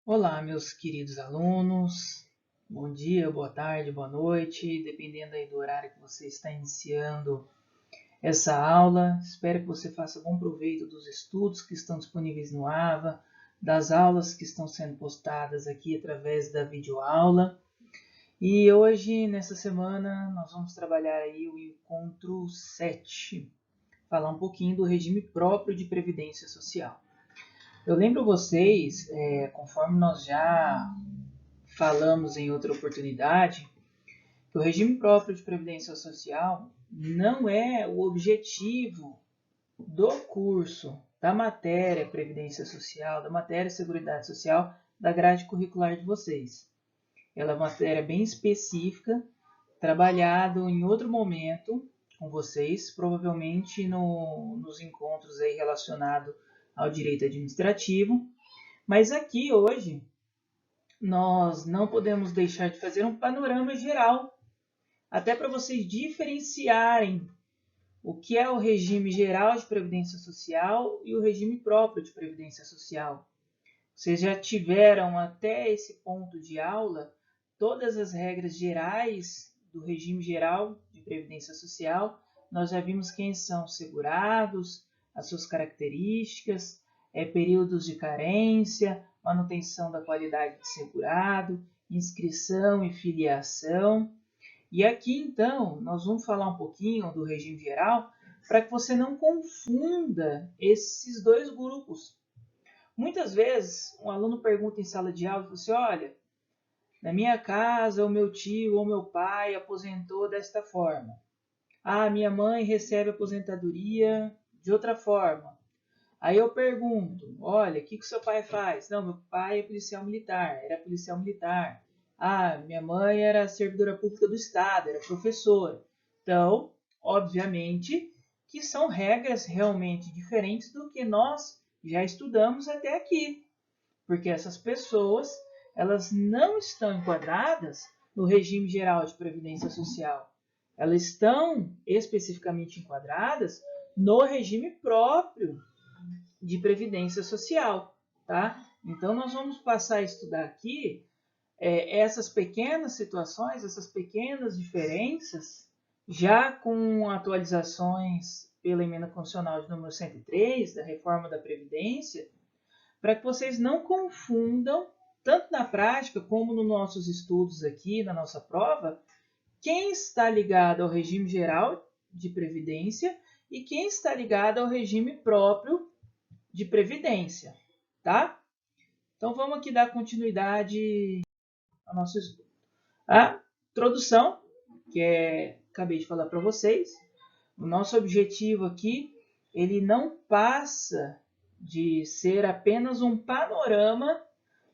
Olá, meus queridos alunos. Bom dia, boa tarde, boa noite, dependendo aí do horário que você está iniciando essa aula. Espero que você faça bom proveito dos estudos que estão disponíveis no AVA, das aulas que estão sendo postadas aqui através da videoaula. E hoje, nessa semana, nós vamos trabalhar aí o encontro 7, falar um pouquinho do regime próprio de previdência social. Eu lembro vocês, conforme nós já falamos em outra oportunidade, que o regime próprio de previdência social não é o objetivo do curso, da matéria Previdência Social, da matéria Seguridade Social, da grade curricular de vocês. Ela é uma matéria bem específica, trabalhado em outro momento com vocês, provavelmente nos encontros aí relacionados ao direito administrativo. Mas aqui hoje nós não podemos deixar de fazer um panorama geral, até para vocês diferenciarem o que é o regime geral de previdência social e o regime próprio de previdência social. Vocês já tiveram até esse ponto de aula todas as regras gerais do regime geral de previdência social. Nós já vimos quem são os segurados, as suas características, períodos de carência, manutenção da qualidade de segurado, inscrição e filiação. E aqui, então, nós vamos falar um pouquinho do regime geral para que você não confunda esses dois grupos. Muitas vezes, um aluno pergunta em sala de aula e fala assim, olha, na minha casa, o meu tio ou meu pai aposentou desta forma. Ah, minha mãe recebe aposentadoria de outra forma. Aí eu pergunto, olha, o que seu pai faz? Não, meu pai é policial militar, era policial militar. Ah, minha mãe era servidora pública do Estado, era professora. Então, obviamente, que são regras realmente diferentes do que nós já estudamos até aqui. Porque essas pessoas, elas não estão enquadradas no regime geral de previdência social. Elas estão especificamente enquadradas no regime próprio de previdência social, tá? Então nós vamos passar a estudar aqui essas pequenas situações, essas pequenas diferenças, já com atualizações pela emenda constitucional de número 103, da reforma da Previdência, para que vocês não confundam, tanto na prática como nos nossos estudos aqui, na nossa prova, quem está ligado ao regime geral de previdência e quem está ligado ao regime próprio de previdência, tá? Então vamos aqui dar continuidade ao nosso estudo. A introdução, acabei de falar para vocês, o nosso objetivo aqui, ele não passa de ser apenas um panorama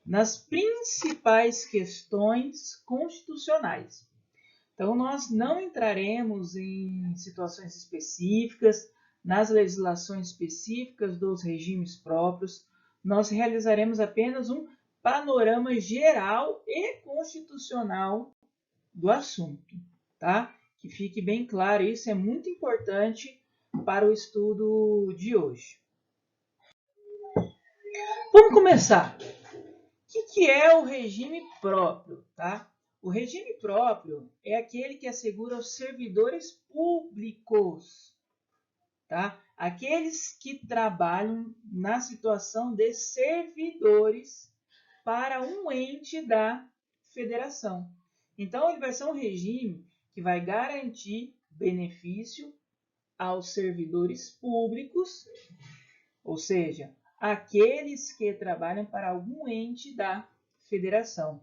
nas principais questões constitucionais. Então, nós não entraremos em situações específicas, nas legislações específicas dos regimes próprios, nós realizaremos apenas um panorama geral e constitucional do assunto, tá? Que fique bem claro, isso é muito importante para o estudo de hoje. Vamos começar. O que é o regime próprio, tá? O regime próprio é aquele que assegura aos servidores públicos, tá? Aqueles que trabalham na situação de servidores para um ente da federação. Então, ele vai ser um regime que vai garantir benefício aos servidores públicos, ou seja, aqueles que trabalham para algum ente da federação.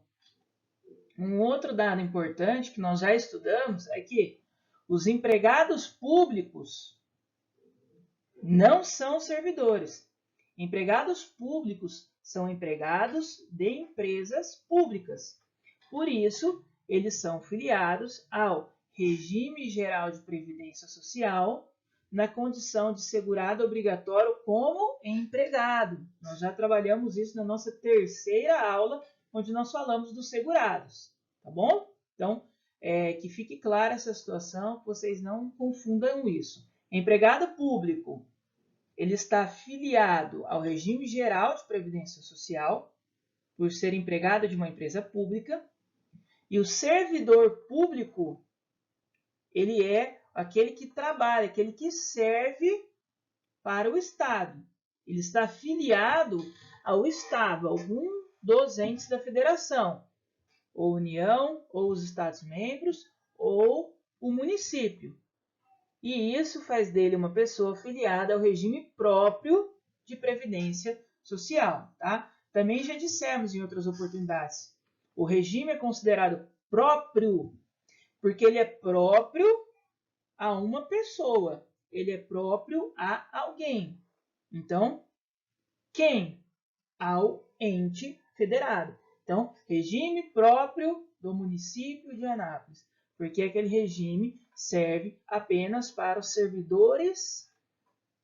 Um outro dado importante que nós já estudamos é que os empregados públicos não são servidores. Empregados públicos são empregados de empresas públicas. Por isso, eles são filiados ao Regime Geral de Previdência Social na condição de segurado obrigatório como empregado. Nós já trabalhamos isso na nossa terceira aula, onde nós falamos dos segurados, tá bom? Então, que fique clara essa situação, que vocês não confundam isso. Empregado público, ele está afiliado ao Regime Geral de Previdência Social, por ser empregado de uma empresa pública. E o servidor público, ele é aquele que trabalha, aquele que serve para o Estado. Ele está afiliado ao Estado, a algum dos entes da federação, ou União, ou os Estados-membros, ou o município. E isso faz dele uma pessoa afiliada ao regime próprio de previdência social. Tá? Também já dissemos em outras oportunidades, o regime é considerado próprio porque ele é próprio a uma pessoa, ele é próprio a alguém. Então, quem? Ao ente federado. Então, regime próprio do município de Anápolis, porque aquele regime serve apenas para os servidores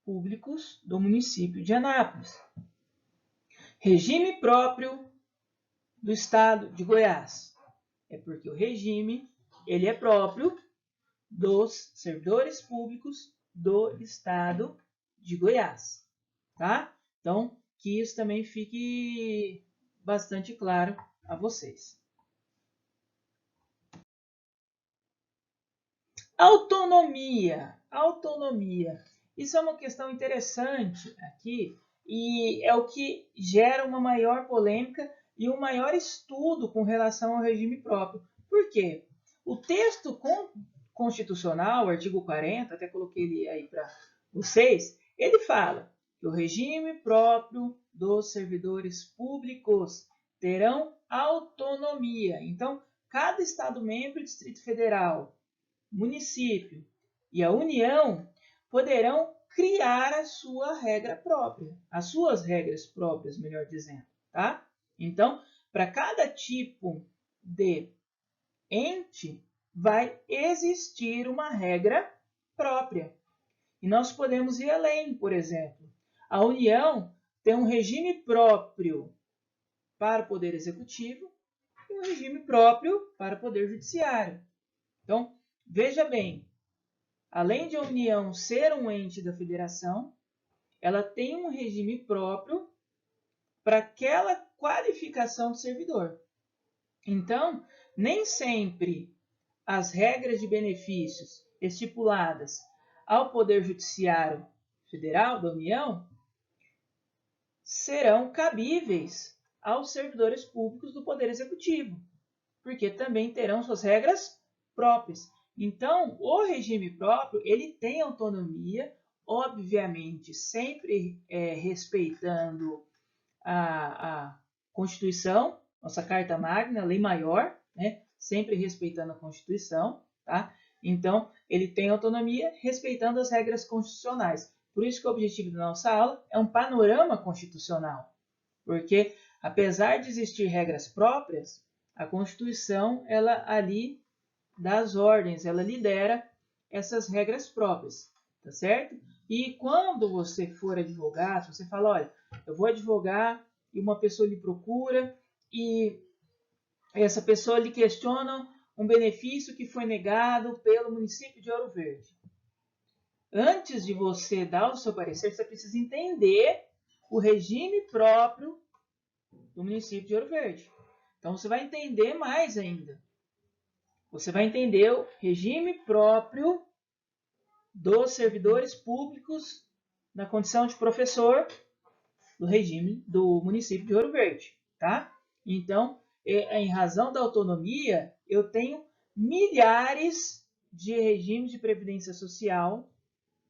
públicos do município de Anápolis. Regime próprio do estado de Goiás. É porque o regime ele é próprio dos servidores públicos do estado de Goiás. Tá? Então, que isso também fique bastante claro a vocês. Autonomia. Autonomia. Isso é uma questão interessante aqui e é o que gera uma maior polêmica e um maior estudo com relação ao regime próprio. Por quê? O texto constitucional, o artigo 40, até coloquei ele aí para vocês, ele fala que o regime próprio dos servidores públicos terão autonomia. Então, cada Estado-membro, Distrito Federal, município e a União poderão criar a sua regra própria, as suas regras próprias, melhor dizendo, tá? Então, para cada tipo de ente, vai existir uma regra própria. E nós podemos ir além, por exemplo. A União tem um regime próprio para o Poder Executivo e um regime próprio para o Poder Judiciário. Então, veja bem, além de a União ser um ente da federação, ela tem um regime próprio para aquela qualificação do servidor. Então, nem sempre as regras de benefícios estipuladas ao Poder Judiciário Federal da União serão cabíveis aos servidores públicos do Poder Executivo, porque também terão suas regras próprias. Então, o regime próprio, ele tem autonomia, obviamente, sempre respeitando a Constituição, nossa Carta Magna, a lei maior, né? Sempre respeitando a Constituição, tá? Então, ele tem autonomia respeitando as regras constitucionais. Por isso que o objetivo da nossa aula é um panorama constitucional, porque apesar de existir regras próprias, a Constituição, ela ali dá as ordens, ela lidera essas regras próprias, tá certo? E quando você for advogar, se você fala, olha, eu vou advogar e uma pessoa lhe procura e essa pessoa lhe questiona um benefício que foi negado pelo município de Ouro Verde. Antes de você dar o seu parecer, você precisa entender o regime próprio do município de Ouro Verde. Então, você vai entender mais ainda. Você vai entender o regime próprio dos servidores públicos na condição de professor do regime do município de Ouro Verde, tá? Então, em razão da autonomia, eu tenho milhares de regimes de previdência social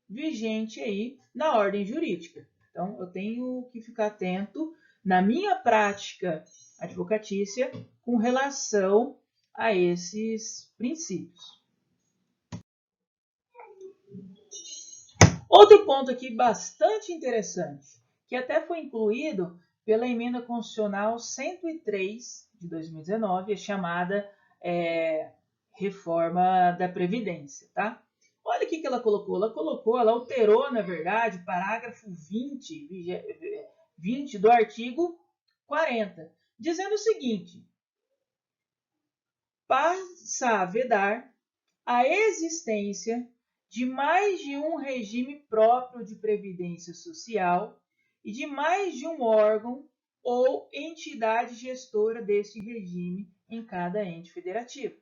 vigente aí na ordem jurídica. Então, eu tenho que ficar atento na minha prática advocatícia com relação a esses princípios. Outro ponto aqui bastante interessante, que até foi incluído pela Emenda Constitucional 103 de 2019, a chamada Reforma da Previdência, tá? Olha o que ela colocou. Ela alterou, na verdade, o parágrafo 20 do artigo 40, dizendo o seguinte: passa a vedar a existência de mais de um regime próprio de previdência social e de mais de um órgão ou entidade gestora deste regime em cada ente federativo,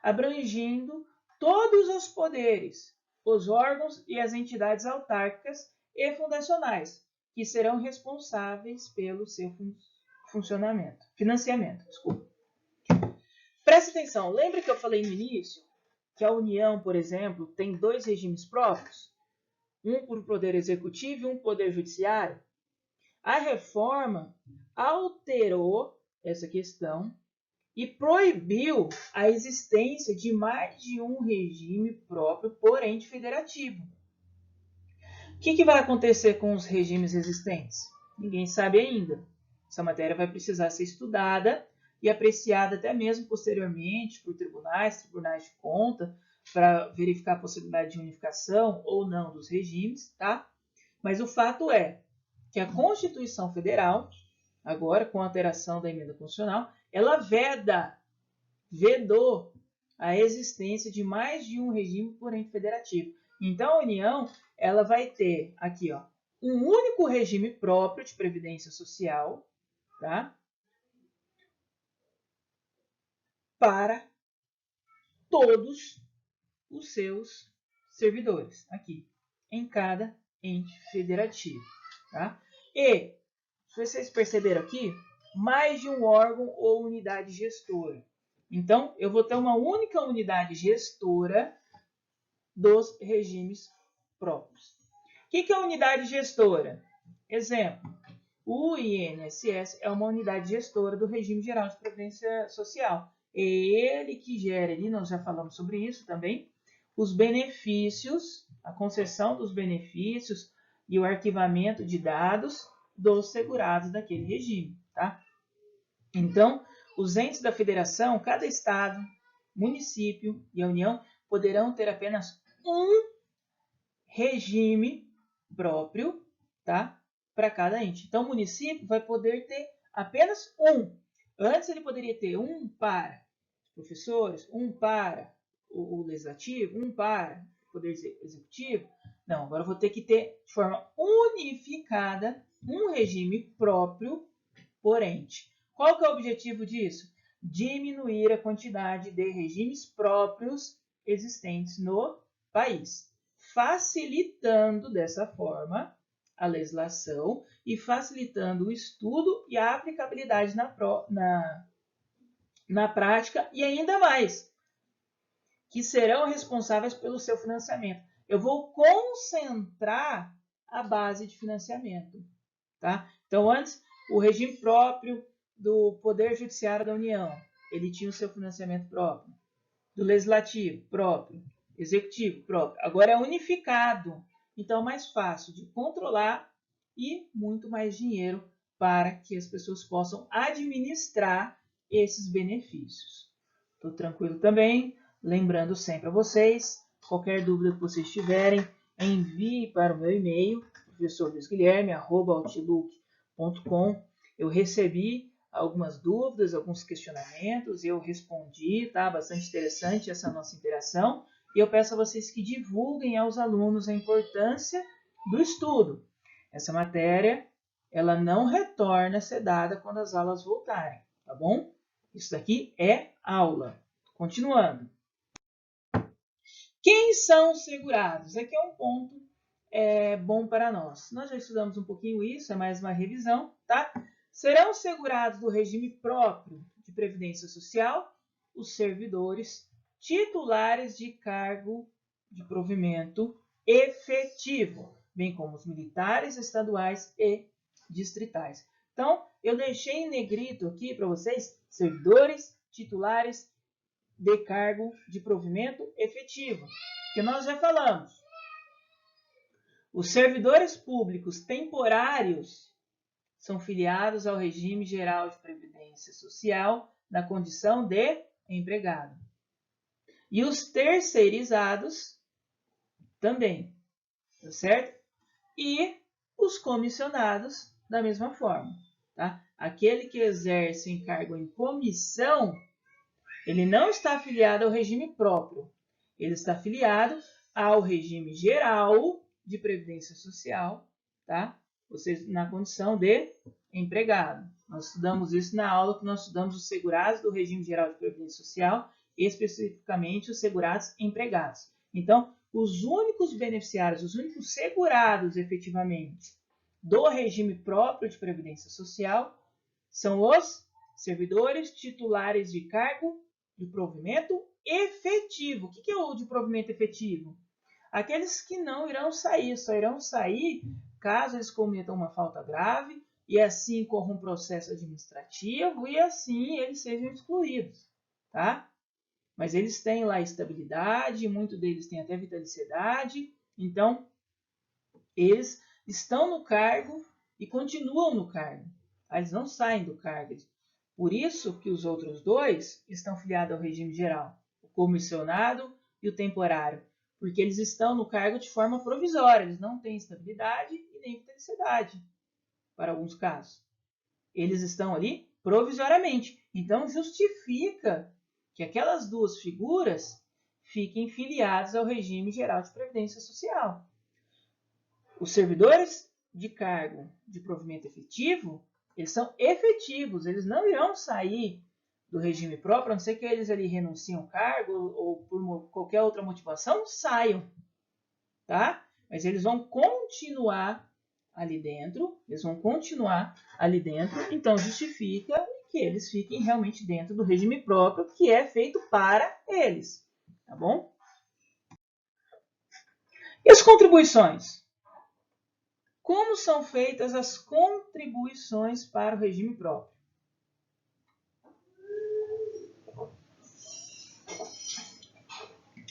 abrangindo todos os poderes, os órgãos e as entidades autárquicas e fundacionais, que serão responsáveis pelo seu financiamento. Preste atenção, lembra que eu falei no início que a União, por exemplo, tem 2 regimes próprios? Um por poder executivo e um poder judiciário? A reforma alterou essa questão e proibiu a existência de mais de um regime próprio por ente federativo. O que vai acontecer com os regimes existentes? Ninguém sabe ainda. Essa matéria vai precisar ser estudada e apreciada até mesmo posteriormente por tribunais de conta, para verificar a possibilidade de unificação ou não dos regimes, tá? Mas o fato é que a Constituição Federal, agora com a alteração da emenda constitucional, ela vedou a existência de mais de um regime por ente federativo. Então a União, ela vai ter aqui, ó, um único regime próprio de previdência social, tá? Para todos os seus servidores, aqui, em cada ente federativo, tá? E, se vocês perceberam aqui, mais de um órgão ou unidade gestora. Então, eu vou ter uma única unidade gestora dos regimes próprios. O que é a unidade gestora? Exemplo, o INSS é uma unidade gestora do regime geral de previdência social. É ele que gera ali, nós já falamos sobre isso também, os benefícios, a concessão dos benefícios e o arquivamento de dados dos segurados daquele regime, tá? Então, os entes da federação, cada estado, município e a União poderão ter apenas um regime próprio, tá? Para cada ente. Então, o município vai poder ter apenas um. Antes ele poderia ter um para professores, um para o legislativo, um para o poder executivo. Não, agora eu vou ter que ter de forma unificada um regime próprio por ente. Qual que é o objetivo disso? Diminuir a quantidade de regimes próprios existentes no país, facilitando dessa forma a legislação e facilitando o estudo e a aplicabilidade na prática, e ainda mais, que serão responsáveis pelo seu financiamento. Eu vou concentrar a base de financiamento, tá? Então, antes, o regime próprio do Poder Judiciário da União, ele tinha o seu financiamento próprio, do Legislativo próprio, Executivo próprio. Agora é unificado, então é mais fácil de controlar e muito mais dinheiro para que as pessoas possam administrar esses benefícios. Estou tranquilo também, lembrando sempre a vocês, qualquer dúvida que vocês tiverem, envie para o meu e-mail, professorluisguilherme@outlook.com. Eu recebi algumas dúvidas, alguns questionamentos, eu respondi, tá? Bastante interessante essa nossa interação. E eu peço a vocês que divulguem aos alunos a importância do estudo. Essa matéria, ela não retorna a ser dada quando as aulas voltarem, tá bom? Isso daqui é aula. Continuando. Quem são os segurados? Aqui é um ponto bom para nós. Nós já estudamos um pouquinho isso, é mais uma revisão, tá? Serão segurados do regime próprio de previdência social os servidores titulares de cargo de provimento efetivo, bem como os militares estaduais e distritais. Então, eu deixei em negrito aqui para vocês, servidores titulares de cargo de provimento efetivo, que nós já falamos. Os servidores públicos temporários são filiados ao regime geral de previdência social na condição de empregado. E os terceirizados também, tá certo? E os comissionados da mesma forma, tá? Aquele que exerce encargo em comissão, ele não está afiliado ao regime próprio, ele está afiliado ao regime geral de previdência social, tá? Ou seja, na condição de empregado. Nós estudamos isso na aula que nós estudamos os segurados do regime geral de previdência social, especificamente os segurados empregados. Então, os únicos beneficiários, os únicos segurados efetivamente do regime próprio de previdência social são os servidores titulares de cargo de provimento efetivo. O que é o de provimento efetivo? Aqueles que não irão sair, só irão sair caso eles cometam uma falta grave e assim corra um processo administrativo e assim eles sejam excluídos, tá? Mas eles têm lá estabilidade, muitos deles têm até vitaliciedade, então eles estão no cargo e continuam no cargo. Eles não saem do cargo. Por isso que os outros dois estão filiados ao regime geral, o comissionado e o temporário, porque eles estão no cargo de forma provisória, eles não têm estabilidade e nem vitaliciedade, para alguns casos. Eles estão ali provisoriamente. Então, justifica que aquelas duas figuras fiquem filiadas ao regime geral de previdência social. Os servidores de cargo de provimento efetivo, eles são efetivos, eles não irão sair do regime próprio, a não ser que eles ali renunciem ao cargo ou por qualquer outra motivação, saiam, tá? Mas eles vão continuar ali dentro, então justifica que eles fiquem realmente dentro do regime próprio que é feito para eles, tá bom? E as contribuições? Como são feitas as contribuições para o regime próprio?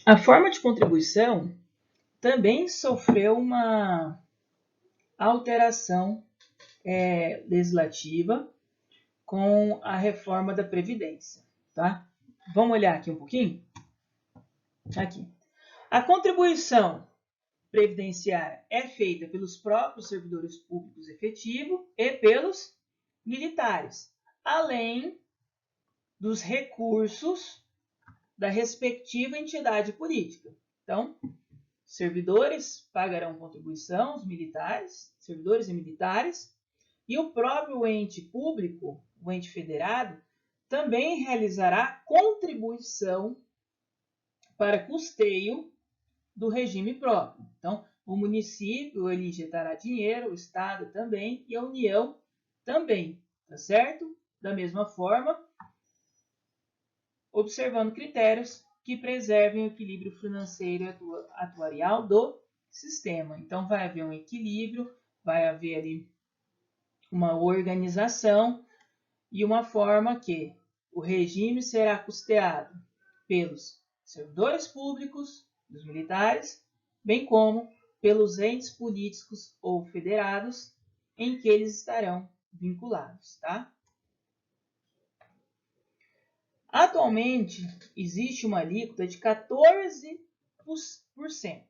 A forma de contribuição também sofreu uma alteração legislativa com a reforma da Previdência, tá? Vamos olhar aqui um pouquinho? Aqui. A contribuição previdenciária é feita pelos próprios servidores públicos efetivos e pelos militares, além dos recursos da respectiva entidade política. Então, servidores pagarão contribuição, os militares, servidores e militares, e o próprio ente público, o ente federado, também realizará contribuição para custeio do regime próprio. Então, o município ele injetará dinheiro, o estado também e a União também, tá certo? Da mesma forma, observando critérios que preservem o equilíbrio financeiro e atuarial do sistema. Então, vai haver um equilíbrio, vai haver ali uma organização e uma forma que o regime será custeado pelos servidores públicos, dos militares, bem como pelos entes políticos ou federados em que eles estarão vinculados, tá? Atualmente, existe uma alíquota de 14%,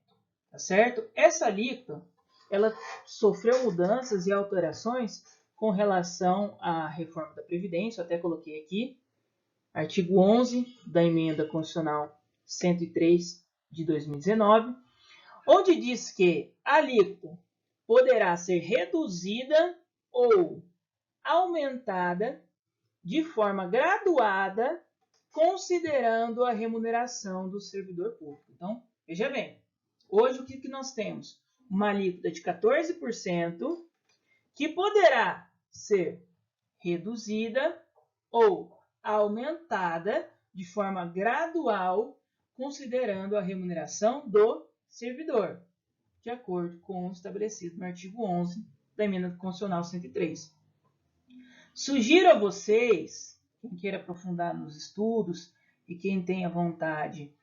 tá certo? Essa alíquota, ela sofreu mudanças e alterações com relação à reforma da Previdência, eu até coloquei aqui, artigo 11 da Emenda Constitucional 103 de 2019, onde diz que a alíquota poderá ser reduzida ou aumentada de forma graduada, considerando a remuneração do servidor público. Então, veja bem, hoje o que nós temos? Uma alíquota de 14%, que poderá ser reduzida ou aumentada de forma gradual, considerando a remuneração do servidor, de acordo com o estabelecido no artigo 11 da Emenda Constitucional 103. Sugiro a vocês, quem queira aprofundar nos estudos e quem tenha vontade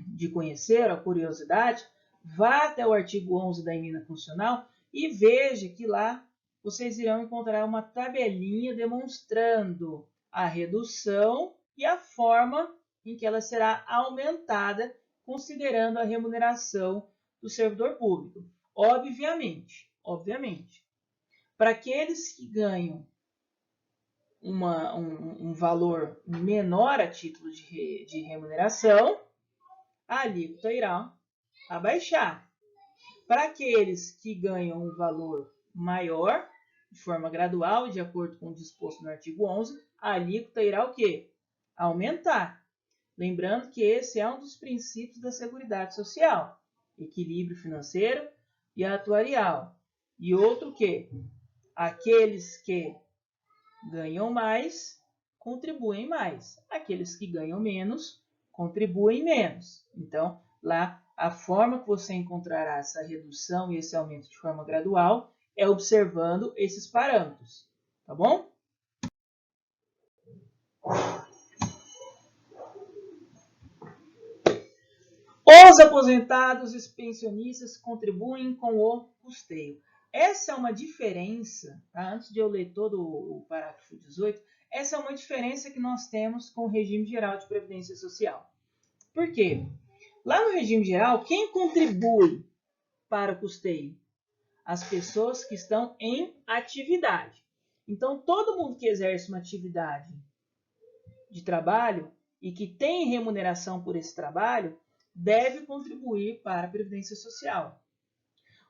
de conhecer, a curiosidade, vá até o artigo 11 da Emenda Constitucional e veja que lá vocês irão encontrar uma tabelinha demonstrando a redução e a forma em que ela será aumentada, considerando a remuneração do servidor público. Obviamente, para aqueles que ganham um valor menor a título de remuneração, a alíquota irá abaixar. Para aqueles que ganham um valor maior, de forma gradual, de acordo com o disposto no artigo 11, a alíquota irá o quê? Aumentar. Lembrando que esse é um dos princípios da Seguridade Social, equilíbrio financeiro e atuarial. E outro que aqueles que ganham mais contribuem mais, aqueles que ganham menos contribuem menos. Então, lá a forma que você encontrará essa redução e esse aumento de forma gradual é observando esses parâmetros, tá bom? Os aposentados e pensionistas contribuem com o custeio. Essa é uma diferença, tá? Antes de eu ler todo o parágrafo 18, essa é uma diferença que nós temos com o regime geral de previdência social. Por quê? Lá no regime geral, quem contribui para o custeio? As pessoas que estão em atividade. Então, todo mundo que exerce uma atividade de trabalho e que tem remuneração por esse trabalho deve contribuir para a Previdência Social.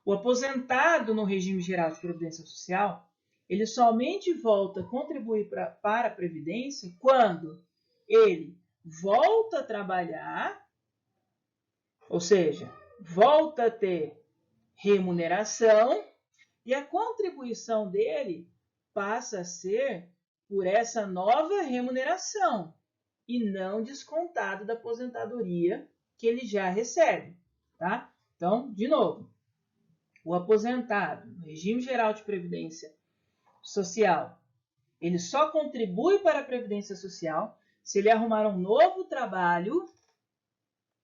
O aposentado no regime geral de Previdência Social, ele somente volta a contribuir para a Previdência quando ele volta a trabalhar, ou seja, volta a ter remuneração e a contribuição dele passa a ser por essa nova remuneração e não descontado da aposentadoria que ele já recebe, tá? Então, de novo, o aposentado no regime geral de previdência social, ele só contribui para a previdência social se ele arrumar um novo trabalho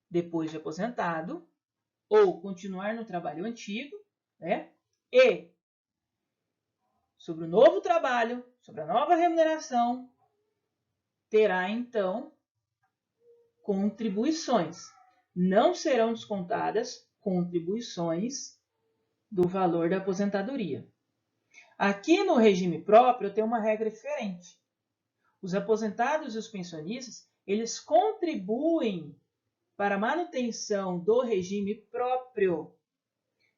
depois de aposentado ou continuar no trabalho antigo, né? E sobre o novo trabalho, sobre a nova remuneração, terá então contribuições. Não serão descontadas contribuições do valor da aposentadoria. Aqui no regime próprio, eu tenho uma regra diferente. Os aposentados e os pensionistas, eles contribuem para a manutenção do regime próprio,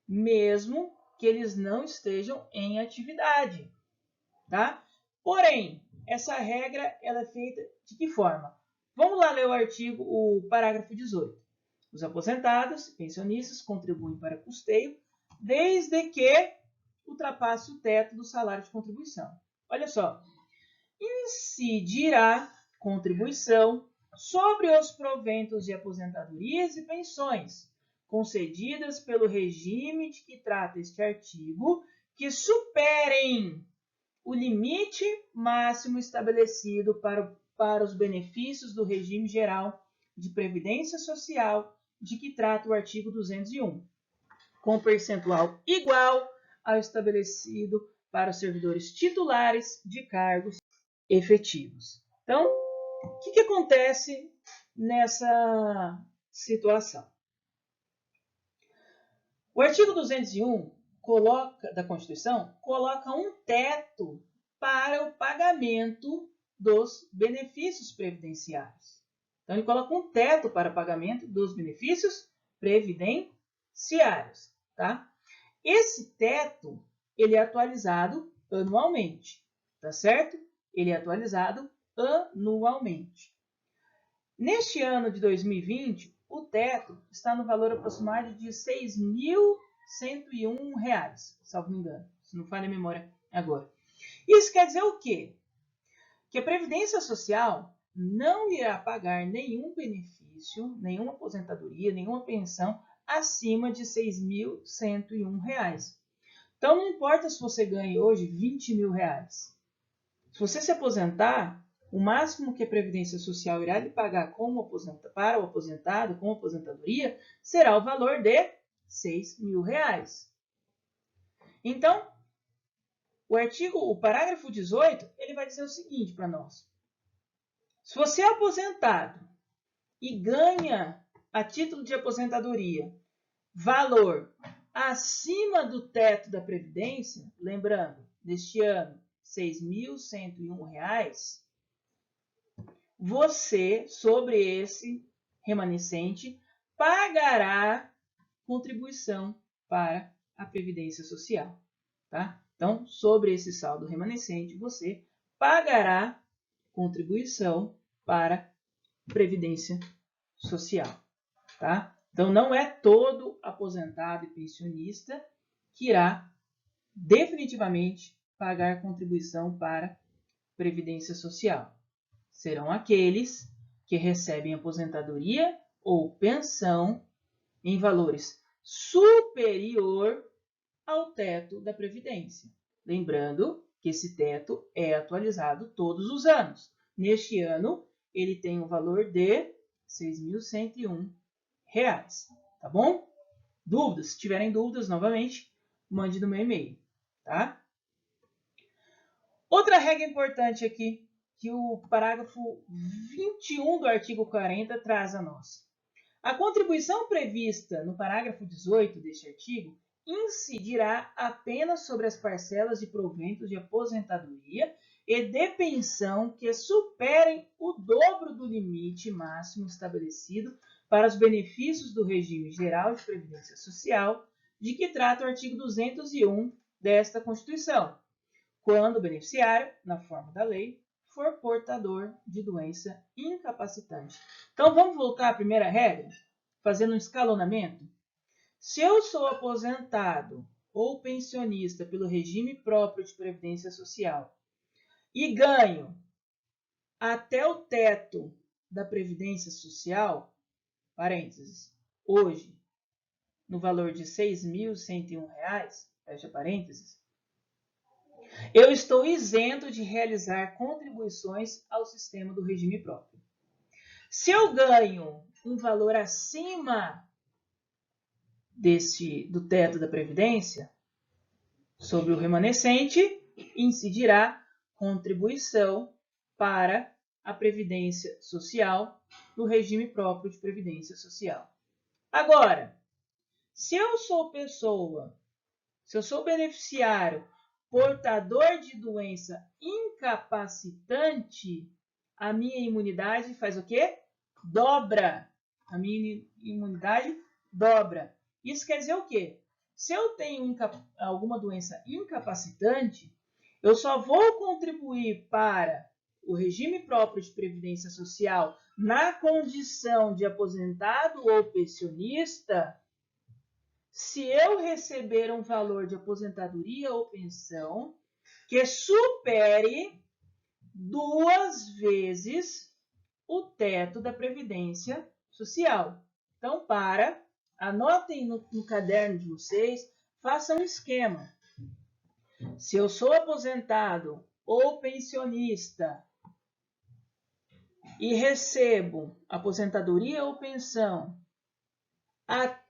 mesmo que eles não estejam em atividade, tá? Porém, essa regra ela é feita de que forma? Vamos lá ler o parágrafo 18. Os aposentados e pensionistas contribuem para custeio desde que ultrapasse o teto do salário de contribuição. Olha só, incidirá contribuição sobre os proventos de aposentadorias e pensões concedidas pelo regime de que trata este artigo que superem o limite máximo estabelecido para os benefícios do regime geral de previdência social de que trata o artigo 201, com percentual igual ao estabelecido para os servidores titulares de cargos efetivos. Então, o que acontece nessa situação? O artigo 201 da Constituição coloca um teto para o pagamento dos benefícios previdenciários. Então, ele coloca um teto para o pagamento dos benefícios previdenciários, tá? Esse teto, ele é atualizado anualmente, tá certo? Ele é atualizado anualmente. Neste ano de 2020, o teto está no valor aproximado de R$ 6.101, salvo me engano, se não falha a memória agora. Isso quer dizer o quê? Que a Previdência Social não irá pagar nenhum benefício, nenhuma aposentadoria, nenhuma pensão acima de R$ 6.101. Então, não importa se você ganha hoje R$20 mil. Se você se aposentar, o máximo que a Previdência Social irá lhe pagar para o aposentado, com aposentadoria, será o valor de R$ 6 mil. Então, o parágrafo 18, ele vai dizer o seguinte para nós. Se você é aposentado e ganha, a título de aposentadoria, valor acima do teto da Previdência, lembrando, neste ano, R$ 6.101, você, sobre esse remanescente, pagará contribuição para a Previdência Social, tá? Então, sobre esse saldo remanescente, você pagará contribuição para Previdência Social, tá? Então, não é todo aposentado e pensionista que irá definitivamente pagar contribuição para Previdência Social. Serão aqueles que recebem aposentadoria ou pensão em valores superior ao teto da Previdência. Lembrando que esse teto é atualizado todos os anos. Neste ano, ele tem um valor de R$ 6.101, tá bom? Dúvidas? Se tiverem dúvidas, novamente, mande no meu e-mail, tá? Outra regra importante aqui, que o parágrafo 21 do artigo 40 traz a nós. A contribuição prevista no parágrafo 18 deste artigo incidirá apenas sobre as parcelas de proventos de aposentadoria e de pensão que superem o dobro do limite máximo estabelecido para os benefícios do regime geral de previdência social, de que trata o artigo 201 desta Constituição, quando o beneficiário, na forma da lei, for portador de doença incapacitante. Então, vamos voltar à primeira regra, fazendo um escalonamento? Se eu sou aposentado ou pensionista pelo regime próprio de previdência social e ganho até o teto da previdência social, parênteses, hoje, no valor de R$ 6.101, fecha parênteses, eu estou isento de realizar contribuições ao sistema do regime próprio. Se eu ganho um valor acima do teto da Previdência, sobre o remanescente, incidirá contribuição para a Previdência Social no regime próprio de Previdência Social. Agora, se eu sou beneficiário portador de doença incapacitante, a minha imunidade faz o quê? Dobra. A minha imunidade dobra. Isso quer dizer o quê? Se eu tenho alguma doença incapacitante, eu só vou contribuir para o regime próprio de previdência social na condição de aposentado ou pensionista se eu receber um valor de aposentadoria ou pensão que supere 2 vezes o teto da Previdência Social. Então, anotem no caderno de vocês, façam um esquema. Se eu sou aposentado ou pensionista e recebo aposentadoria ou pensão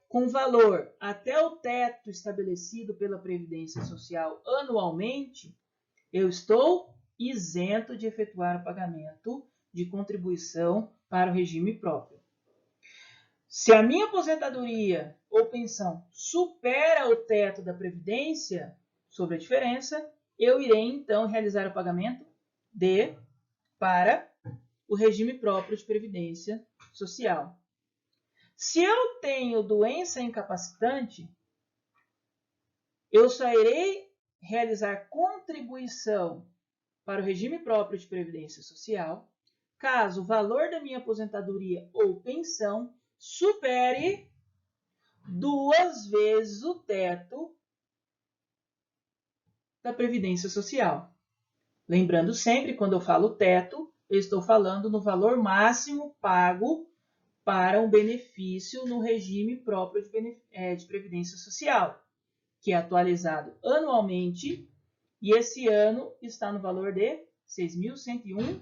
com valor até o teto estabelecido pela Previdência Social anualmente, eu estou isento de efetuar o pagamento de contribuição para o regime próprio. Se a minha aposentadoria ou pensão supera o teto da Previdência, sobre a diferença, eu irei então realizar o pagamento para o regime próprio de Previdência Social. Se eu tenho doença incapacitante, eu só irei realizar contribuição para o regime próprio de previdência social caso o valor da minha aposentadoria ou pensão supere 2 vezes o teto da previdência social. Lembrando sempre, quando eu falo teto, eu estou falando no valor máximo pago para um benefício no regime próprio de previdência social, que é atualizado anualmente e esse ano está no valor de R$ 6.101,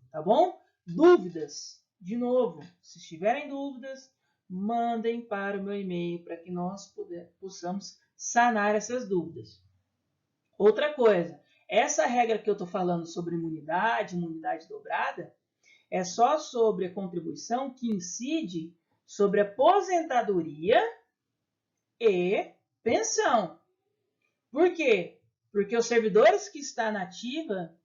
tá bom? Dúvidas? De novo, se tiverem dúvidas, mandem para o meu e-mail para que nós possamos sanar essas dúvidas. Outra coisa, essa regra que eu estou falando sobre imunidade dobrada, é só sobre a contribuição que incide sobre aposentadoria e pensão. Por quê? Porque os servidores que estão na ativa,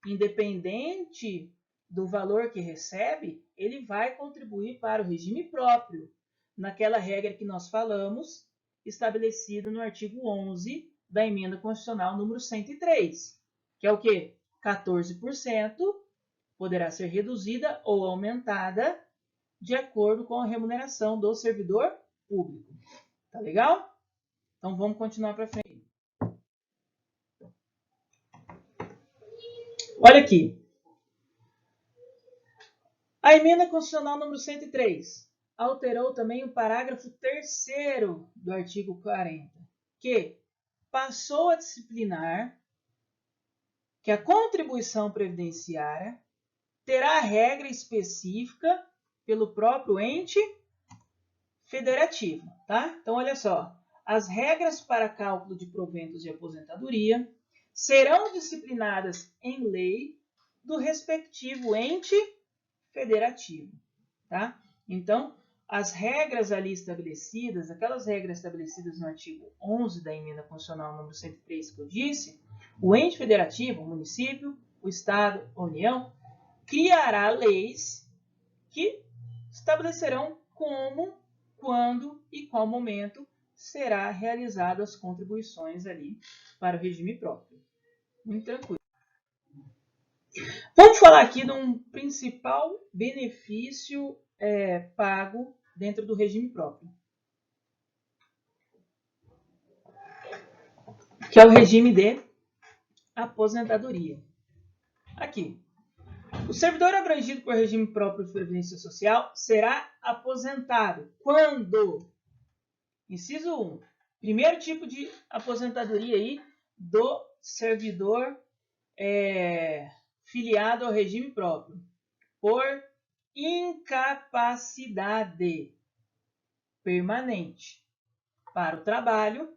independente do valor que recebe, ele vai contribuir para o regime próprio, naquela regra que nós falamos, estabelecida no artigo 11 da emenda constitucional número 103, que é o quê? 14% poderá ser reduzida ou aumentada de acordo com a remuneração do servidor público. Tá legal? Então vamos continuar para frente. Olha aqui. A emenda constitucional número 103 alterou também o parágrafo 3º do artigo 40, que passou a disciplinar que a contribuição previdenciária terá regra específica pelo próprio ente federativo, tá? Então, olha só. As regras para cálculo de proventos de aposentadoria serão disciplinadas em lei do respectivo ente federativo, tá? Então, as regras ali estabelecidas, aquelas regras estabelecidas no artigo 11 da emenda constitucional número 103 que eu disse, o ente federativo, o município, o estado, a União, criará leis que estabelecerão como, quando e qual momento será realizadas as contribuições ali para o regime próprio. Muito tranquilo. Vamos falar aqui de um principal benefício pago dentro do regime próprio, que é o regime de aposentadoria. Aqui, o servidor abrangido por regime próprio de previdência social será aposentado quando? Inciso 1. Primeiro tipo de aposentadoria aí do servidor filiado ao regime próprio. Por incapacidade permanente para o trabalho,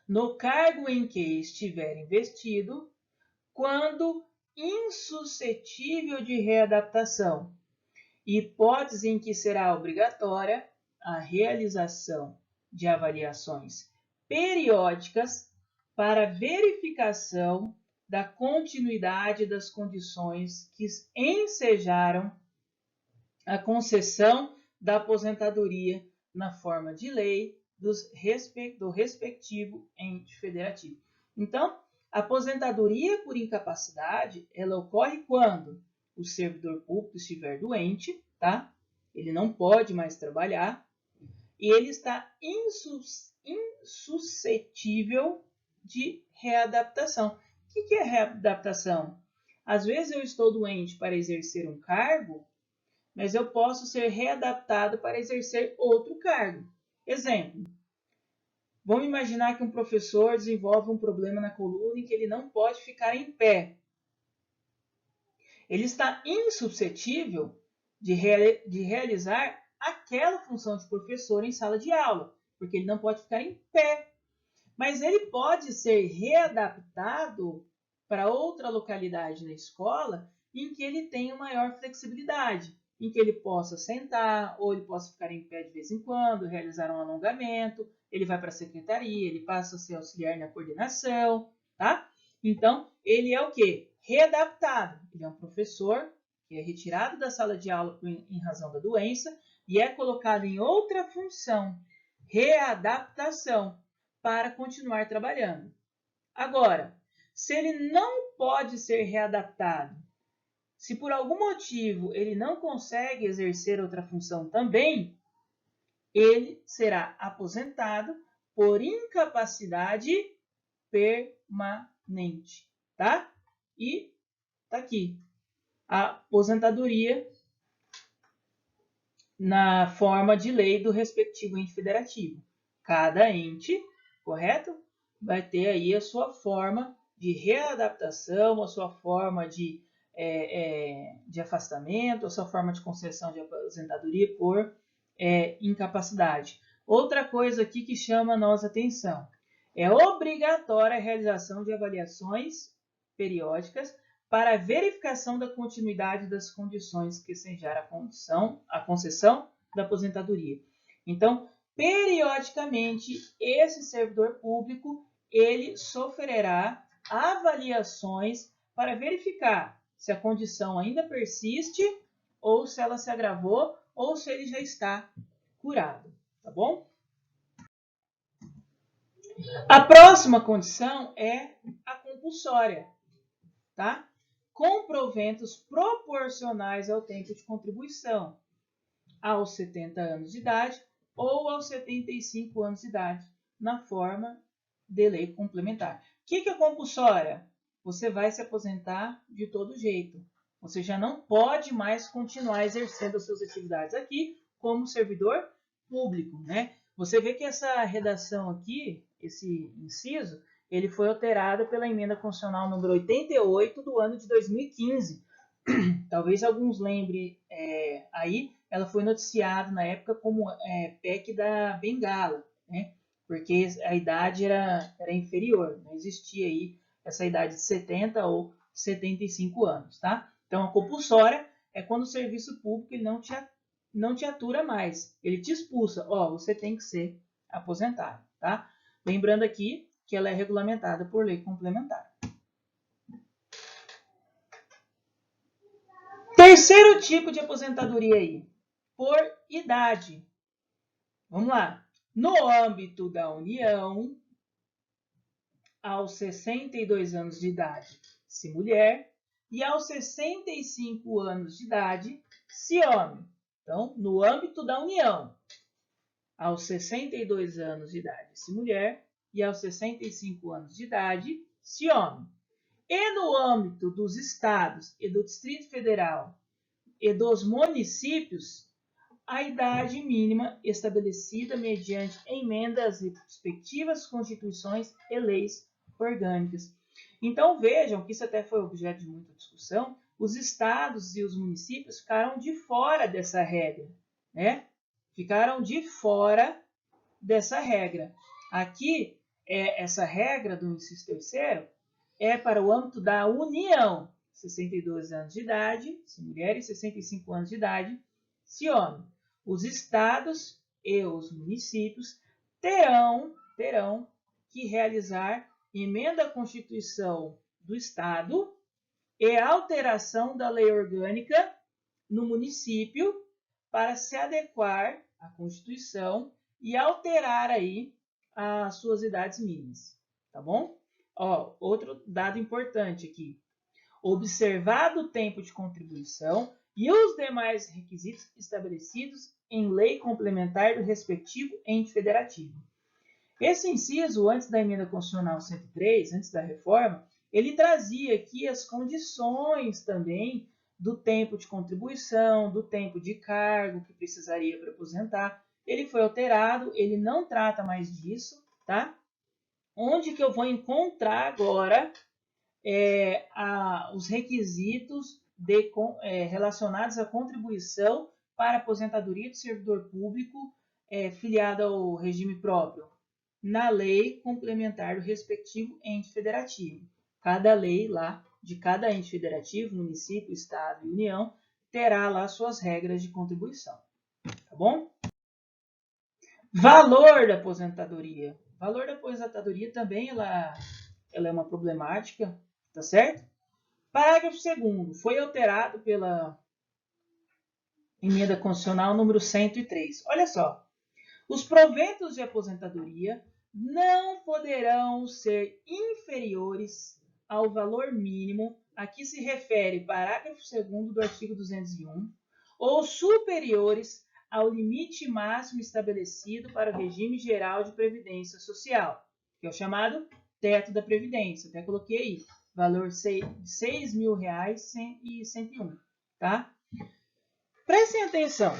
no cargo em que estiver investido, quando insuscetível de readaptação, hipótese em que será obrigatória a realização de avaliações periódicas para verificação da continuidade das condições que ensejaram a concessão da aposentadoria na forma de lei do respectivo ente federativo. Então, a aposentadoria por incapacidade, ela ocorre quando o servidor público estiver doente, tá? Ele não pode mais trabalhar e ele está insuscetível de readaptação. O que é readaptação? Às vezes eu estou doente para exercer um cargo, mas eu posso ser readaptado para exercer outro cargo. Exemplo, vamos imaginar que um professor desenvolve um problema na coluna em que ele não pode ficar em pé. Ele está insuscetível de realizar aquela função de professor em sala de aula, porque ele não pode ficar em pé. Mas ele pode ser readaptado para outra localidade na escola em que ele tenha maior flexibilidade, em que ele possa sentar ou ele possa ficar em pé de vez em quando, realizar um alongamento, ele vai para a secretaria, ele passa a ser auxiliar na coordenação, tá? Então, ele é o quê? Readaptado. Ele é um professor que é retirado da sala de aula em razão da doença e é colocado em outra função, readaptação, para continuar trabalhando. Agora, se ele não pode ser readaptado, se por algum motivo ele não consegue exercer outra função também, ele será aposentado por incapacidade permanente, tá? E tá aqui, a aposentadoria na forma de lei do respectivo ente federativo. Cada ente, correto? Vai ter aí a sua forma de readaptação, a sua forma de afastamento, a sua forma de concessão de aposentadoria por incapacidade. Outra coisa aqui que chama a nossa atenção. É obrigatória a realização de avaliações periódicas para a verificação da continuidade das condições que ensejaram a concessão da aposentadoria. Então, periodicamente, esse servidor público, ele sofrerá avaliações para verificar se a condição ainda persiste, ou se ela se agravou, ou se ele já está curado, tá bom? A próxima condição é a compulsória, tá? Com proventos proporcionais ao tempo de contribuição, aos 70 anos de idade ou aos 75 anos de idade, na forma de lei complementar. O que é compulsória? Você vai se aposentar de todo jeito. Você já não pode mais continuar exercendo as suas atividades aqui como servidor público, né? Você vê que essa redação aqui, esse inciso, ele foi alterado pela emenda constitucional número 88 do ano de 2015. Talvez alguns lembrem aí, ela foi noticiada na época como PEC da Bengala, né? Porque a idade era inferior, não existia aí essa idade de 70 ou 75 anos, tá? Então, a compulsória é quando o serviço público ele não te atura mais, ele te expulsa, você tem que ser aposentado, tá? Lembrando aqui que ela é regulamentada por lei complementar. Terceiro tipo de aposentadoria aí, por idade. Vamos lá. No âmbito da União, aos 62 anos de idade, se mulher, e aos 65 anos de idade, se homem. Então, no âmbito da União, aos 62 anos de idade, se mulher, e aos 65 anos de idade, se homem. E no âmbito dos estados e do Distrito Federal e dos municípios, a idade mínima estabelecida mediante emenda às respectivas constituições e leis orgânicas. Então vejam que isso até foi objeto de muita discussão, os estados e os municípios ficaram de fora dessa regra, né? Ficaram de fora dessa regra. Aqui, essa regra do inciso terceiro é para o âmbito da União, 62 anos de idade, se mulher, e 65 anos de idade, se homem. Os estados e os municípios terão que realizar emenda à Constituição do Estado e alteração da lei orgânica no município para se adequar à Constituição e alterar aí as suas idades mínimas, tá bom? Outro dado importante aqui. Observado o tempo de contribuição e os demais requisitos estabelecidos em lei complementar do respectivo ente federativo. Esse inciso, antes da emenda constitucional 103, antes da reforma, ele trazia aqui as condições também do tempo de contribuição, do tempo de cargo que precisaria para aposentar. Ele foi alterado, ele não trata mais disso, tá? Onde que eu vou encontrar agora os requisitos relacionados à contribuição para aposentadoria do servidor público filiado ao regime próprio? Na lei complementar do respectivo ente federativo. Cada lei lá de cada ente federativo, município, estado e união, terá lá suas regras de contribuição. Tá bom? Valor da aposentadoria. Valor da aposentadoria também ela é uma problemática, tá certo? Parágrafo 2º. Foi alterado pela emenda constitucional número 103. Olha só. Os proventos de aposentadoria não poderão ser inferiores ao valor mínimo a que se refere parágrafo 2º do artigo 201 ou superiores ao limite máximo estabelecido para o regime geral de previdência social, que é o chamado teto da previdência. Até coloquei aí, valor de R$ 6.101, tá? Prestem atenção.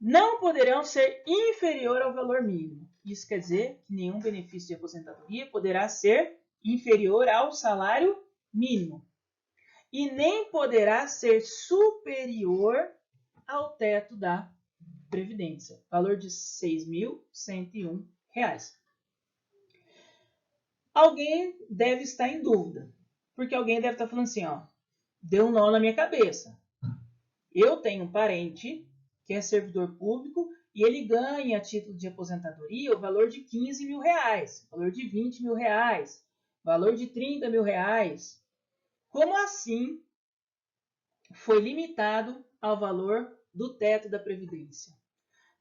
Não poderão ser inferior ao valor mínimo. Isso quer dizer que nenhum benefício de aposentadoria poderá ser inferior ao salário mínimo. E nem poderá ser superior ao teto da Previdência, valor de R$ 6.101. Alguém deve estar em dúvida, porque alguém deve estar falando assim, deu um nó na minha cabeça. Eu tenho um parente que é servidor público e ele ganha a título de aposentadoria o valor de R$ 15.000, valor de R$ 20.000, valor de R$ 30.000. Como assim foi limitado ao valor do teto da Previdência?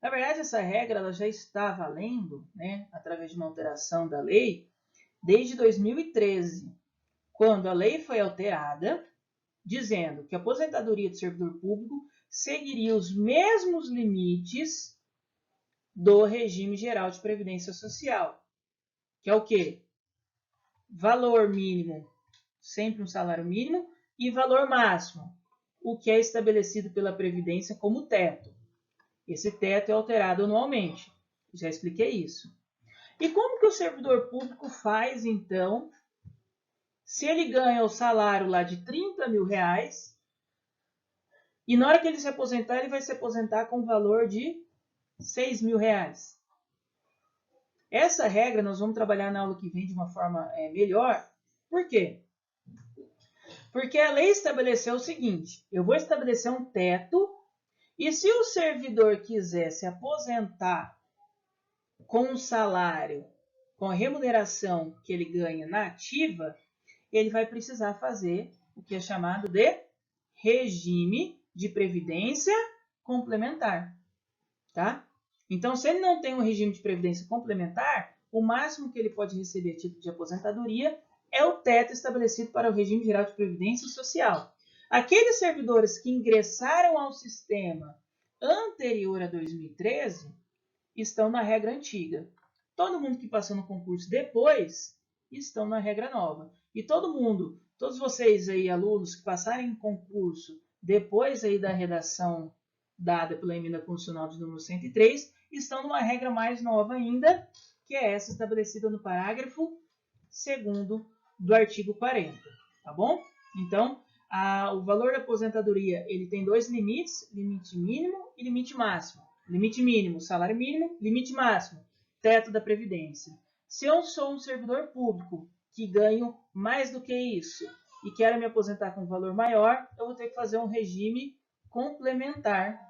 Na verdade, essa regra ela já está valendo, né, através de uma alteração da lei, desde 2013, quando a lei foi alterada, dizendo que a aposentadoria do servidor público seguiria os mesmos limites do regime geral de previdência social, que é o quê? Valor mínimo, sempre um salário mínimo, e valor máximo, o que é estabelecido pela Previdência como teto. Esse teto é alterado anualmente. Já expliquei isso. E como que o servidor público faz, então, se ele ganha o salário lá de 30 mil reais, e na hora que ele se aposentar, ele vai se aposentar com o valor de 6 mil reais? Essa regra nós vamos trabalhar na aula que vem de uma forma melhor. Por quê? Porque a lei estabeleceu o seguinte: eu vou estabelecer um teto, e se o servidor quiser se aposentar com um salário, com a remuneração que ele ganha na ativa, ele vai precisar fazer o que é chamado de regime de previdência complementar, tá? Então, se ele não tem um regime de previdência complementar, o máximo que ele pode receber a título de aposentadoria é o teto estabelecido para o regime geral de previdência social. Aqueles servidores que ingressaram ao sistema anterior a 2013 estão na regra antiga. Todo mundo que passou no concurso depois estão na regra nova. E todos vocês aí, alunos que passarem em concurso depois aí da redação dada pela emenda constitucional de número 103, estão numa regra mais nova ainda, que é essa estabelecida no parágrafo 2º do artigo 40, tá bom? Então, o valor da aposentadoria, ele tem dois limites, limite mínimo e limite máximo. Limite mínimo, salário mínimo, limite máximo, teto da Previdência. Se eu sou um servidor público que ganho mais do que isso e quero me aposentar com um valor maior, eu vou ter que fazer um regime complementar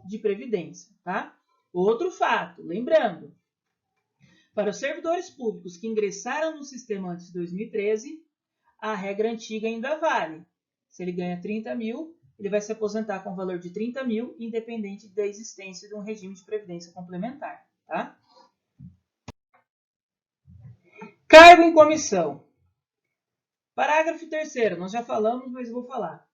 de previdência, tá? Outro fato, lembrando, para os servidores públicos que ingressaram no sistema antes de 2013, a regra antiga ainda vale. Se ele ganha 30 mil, ele vai se aposentar com o valor de 30 mil, independente da existência de um regime de previdência complementar, tá? Cargo em comissão. Parágrafo 3º, nós já falamos, mas vou falar.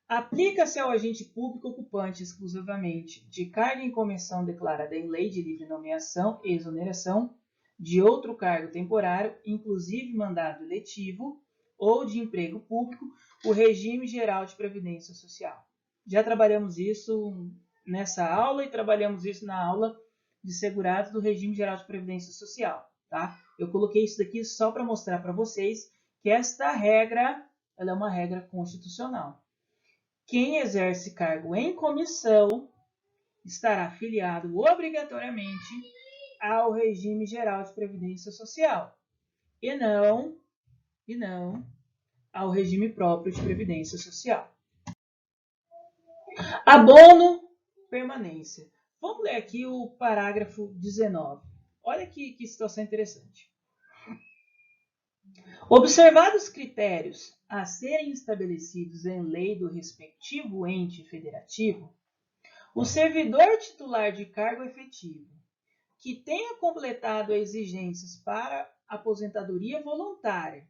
Aplica-se ao agente público ocupante exclusivamente de cargo em comissão declarada em lei de livre nomeação e exoneração de outro cargo temporário, inclusive mandado eletivo ou de emprego público, o regime geral de previdência social. Já trabalhamos isso nessa aula e trabalhamos isso na aula de segurados do regime geral de previdência social, tá? Eu coloquei isso daqui só para mostrar para vocês que esta regra, ela é uma regra constitucional. Quem exerce cargo em comissão estará afiliado obrigatoriamente ao regime geral de previdência social e não ao regime próprio de previdência social. Abono permanência. Vamos ler aqui o parágrafo 19. Olha que situação interessante. Observados os critérios a serem estabelecidos em lei do respectivo ente federativo, o servidor titular de cargo efetivo que tenha completado as exigências para aposentadoria voluntária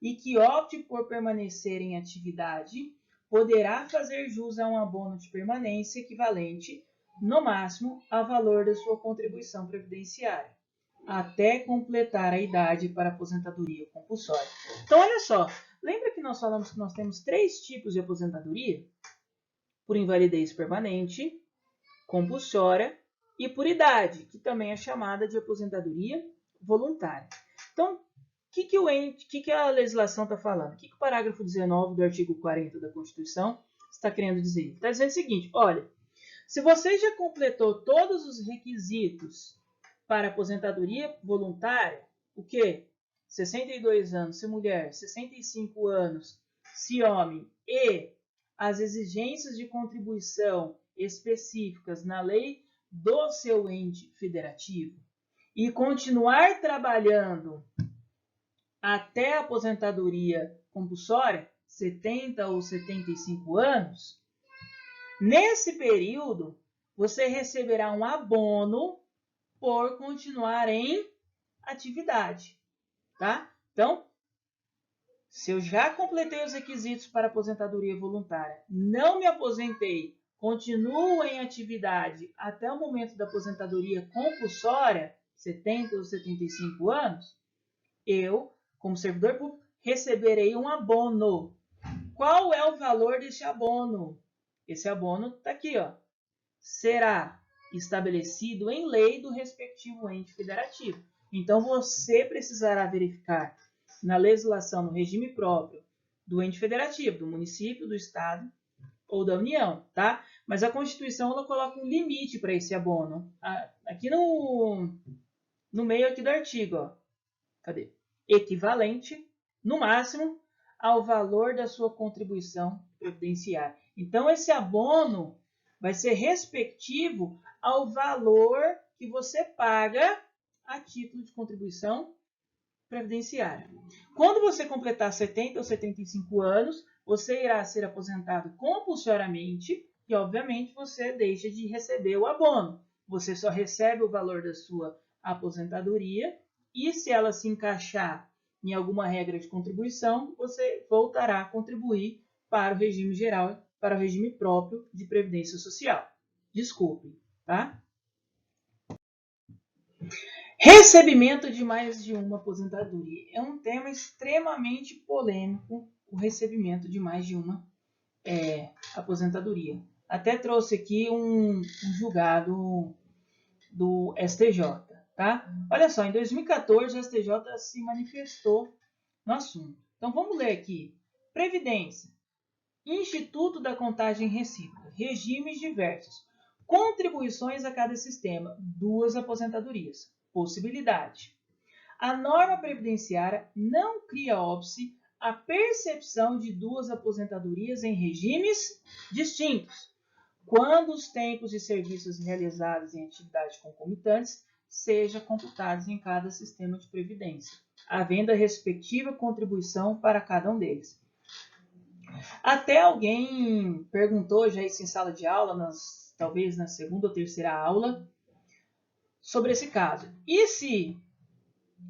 e que opte por permanecer em atividade, poderá fazer jus a um abono de permanência equivalente, no máximo, ao valor da sua contribuição previdenciária, até completar a idade para aposentadoria compulsória. Então, olha só, lembra que nós falamos que nós temos 3 tipos de aposentadoria? Por invalidez permanente, compulsória e por idade, que também é chamada de aposentadoria voluntária. Então, o que a legislação está falando? O que o parágrafo 19 do artigo 40 da Constituição está querendo dizer? Está dizendo o seguinte, olha, se você já completou todos os requisitos para aposentadoria voluntária, o quê? 62 anos se mulher, 65 anos se homem, e as exigências de contribuição específicas na lei do seu ente federativo e continuar trabalhando até a aposentadoria compulsória, 70 ou 75 anos, nesse período você receberá um abono por continuar em atividade, tá? Então, se eu já completei os requisitos para aposentadoria voluntária, não me aposentei, continuo em atividade até o momento da aposentadoria compulsória, 70 ou 75 anos, eu, como servidor público, receberei um abono. Qual é o valor desse abono? Esse abono está aqui, ó. Será estabelecido em lei do respectivo ente federativo. Então, você precisará verificar na legislação, no regime próprio do ente federativo, do município, do estado ou da União, tá? Mas a Constituição ela coloca um limite para esse abono. Aqui no meio aqui do artigo, ó. Cadê? Equivalente, no máximo, ao valor da sua contribuição previdenciária. Então, esse abono vai ser respectivo ao valor que você paga a título de contribuição previdenciária. Quando você completar 70 ou 75 anos, você irá ser aposentado compulsoriamente e, obviamente, você deixa de receber o abono. Você só recebe o valor da sua aposentadoria e, se ela se encaixar em alguma regra de contribuição, você voltará a contribuir para o regime geral, para o regime próprio de previdência social. Desculpe, tá? Recebimento de mais de uma aposentadoria. É um tema extremamente polêmico, o recebimento de mais de uma aposentadoria. Até trouxe aqui um julgado do STJ. Tá? Olha só, em 2014 o STJ se manifestou no assunto. Então vamos ler aqui. Previdência. Instituto da contagem recíproca. Regimes diversos. Contribuições a cada sistema. 2 aposentadorias. Possibilidade. A norma previdenciária não cria óbice a percepção de 2 aposentadorias em regimes distintos, quando os tempos de serviços realizados em atividades concomitantes sejam computados em cada sistema de previdência, havendo a respectiva contribuição para cada um deles. Até alguém perguntou já isso em sala de aula, talvez na segunda ou terceira aula, sobre esse caso. E se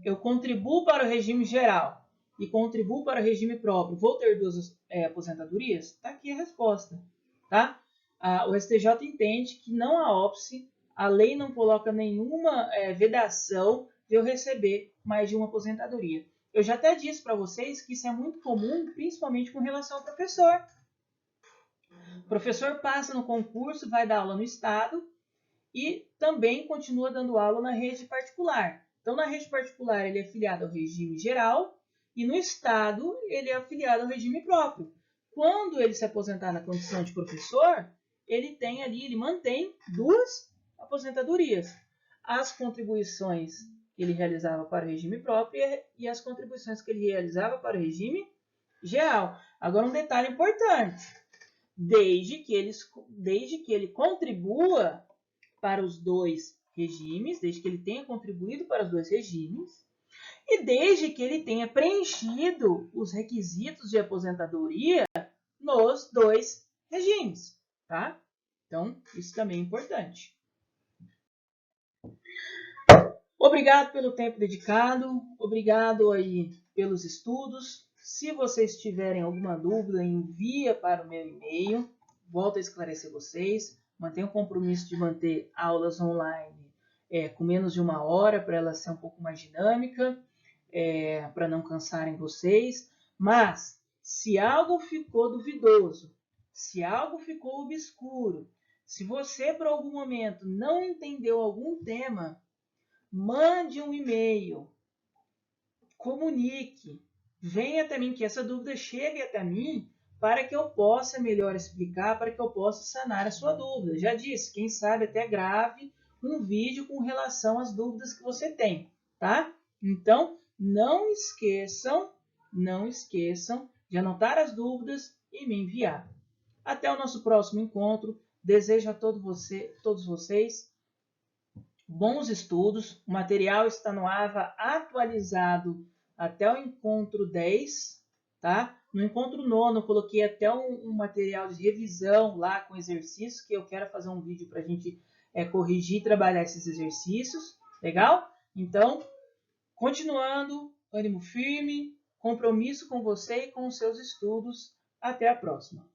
eu contribuo para o regime geral e contribuo para o regime próprio, vou ter 2 aposentadorias? Está aqui a resposta. Tá? O STJ entende que não há óbice, a lei não coloca nenhuma vedação de eu receber mais de uma aposentadoria. Eu já até disse para vocês que isso é muito comum, principalmente com relação ao professor. O professor passa no concurso, vai dar aula no estado e também continua dando aula na rede particular. Então, na rede particular, ele é afiliado ao regime geral e no estado, ele é afiliado ao regime próprio. Quando ele se aposentar na condição de professor, ele tem ali, ele mantém 2 aposentadorias. As contribuições que ele realizava para o regime próprio e as contribuições que ele realizava para o regime geral. Agora, um detalhe importante. Desde que ele contribua para os 2 regimes, desde que ele tenha contribuído para os 2 regimes, e desde que ele tenha preenchido os requisitos de aposentadoria nos 2 regimes, tá? Então, isso também é importante. Obrigado pelo tempo dedicado, obrigado aí pelos estudos. Se vocês tiverem alguma dúvida, envia para o meu e-mail, volto a esclarecer vocês. Mantenho o compromisso de manter aulas online com menos de 1 hora, para ela ser um pouco mais dinâmica, para não cansarem vocês. Mas, se algo ficou duvidoso, se algo ficou obscuro, se você por algum momento não entendeu algum tema, mande um e-mail, comunique, venha até mim, que essa dúvida chegue até mim, para que eu possa melhor explicar, para que eu possa sanar a sua dúvida. Já disse, quem sabe até grave um vídeo com relação às dúvidas que você tem, tá? Então, não esqueçam de anotar as dúvidas e me enviar. Até o nosso próximo encontro. Desejo a todos vocês bons estudos. O material está no AVA atualizado até o encontro 10, tá? No encontro nono, eu coloquei até um material de revisão lá com exercícios, que eu quero fazer um vídeo para a gente corrigir e trabalhar esses exercícios. Legal? Então, continuando, ânimo firme, compromisso com você e com os seus estudos. Até a próxima!